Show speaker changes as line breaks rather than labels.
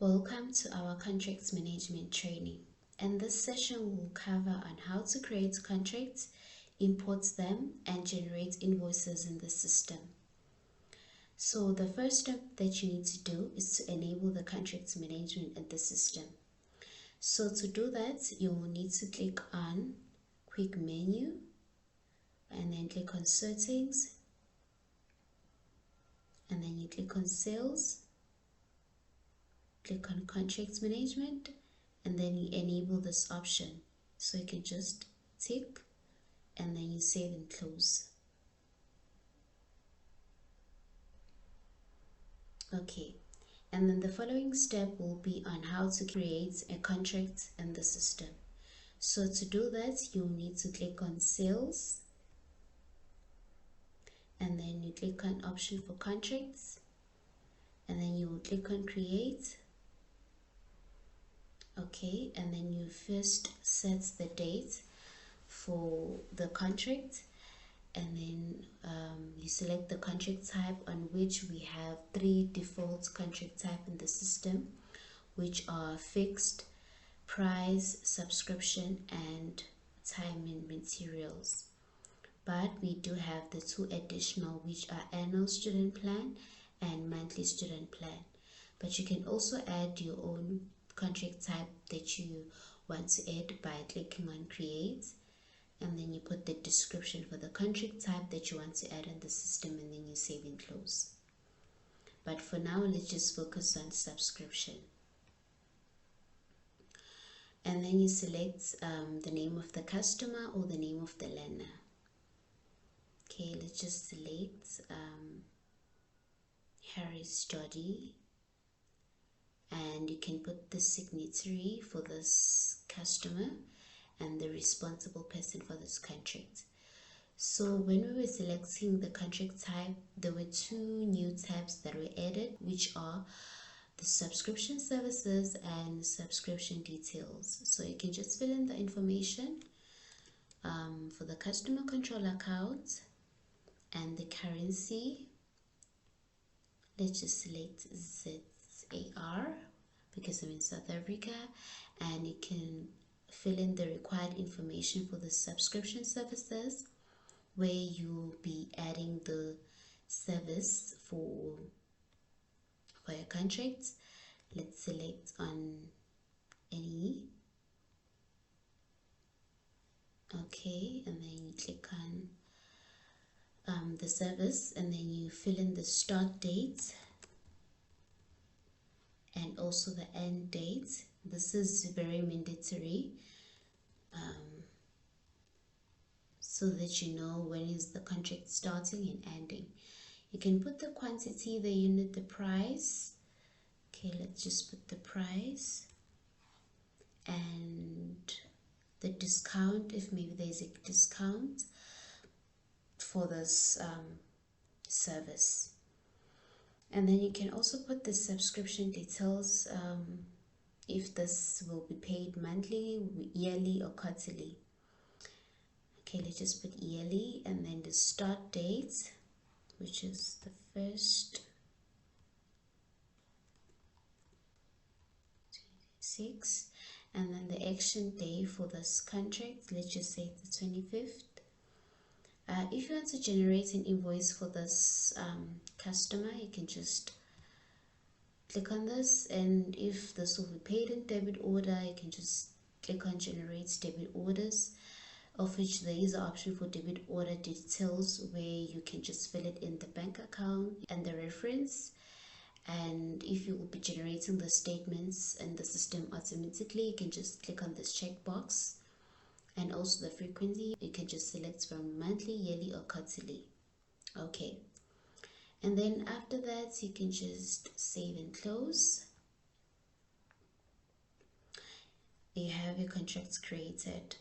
Welcome to our contracts management training. And this session will cover on how to create contracts, import them, and generate invoices in the system. So the first step that you need to do is to enable the contracts management in the system. So to do that, you will need to click on Quick Menu and then click on Settings, and then you click on Sales, click on Contracts Management, and then you enable this option. So you can just tick and then you save and close. Okay, and then the following step will be on how to create a contract in the system. So to do that, you'll need to click on Sales, and then you click on Option for Contracts, and then you will click on Create. Okay, and then you first set the date for the contract, and then you select the contract type, on which we have 3 default contract type in the system, which are fixed, price, subscription, and time and materials. But we do have the 2 additional, which are annual student plan and monthly student plan. But you can also add your own contract type that you want to add by clicking on Create, and then you put the description for the contract type that you want to add in the system, and then you save and close. But for now, let's just focus on subscription. And then you select the name of the customer or the name of the learner. Okay, let's just select Harris Jody, and you can put the signatory for this customer and the responsible person for this contract. So when we were selecting the contract type, there were 2 new tabs that were added, which are the subscription services and subscription details. So you can just fill in the information for the customer control account and the currency. Let's just select ZAR because I'm in South Africa, and you can fill in the required information for the subscription services, where you'll be adding the service for your contract. Let's select on any. Okay, and then you click on the service, and then you fill in the start date and also the end date. This is very mandatory, so that you know when is the contract starting and ending. You can put the quantity, the unit, the price. Okay, let's just put the price and the discount, if maybe there's a discount for this service. And then you can also put the subscription details, if this will be paid monthly, yearly, or quarterly. Okay, let's just put yearly, and then the start date, which is the 1st, 26, and then the action day for this contract, let's just say the 25th. If you want to generate an invoice for this customer, you can just click on this, and if this will be paid in debit order, you can just click on Generate Debit Orders, of which there is an option for debit order details, where you can just fill it in the bank account and the reference. And if you will be generating the statements in the system automatically, you can just click on this checkbox. And also the frequency, you can just select from monthly, yearly, or quarterly. Okay, and then after that, you can just save and close. You have your contracts created.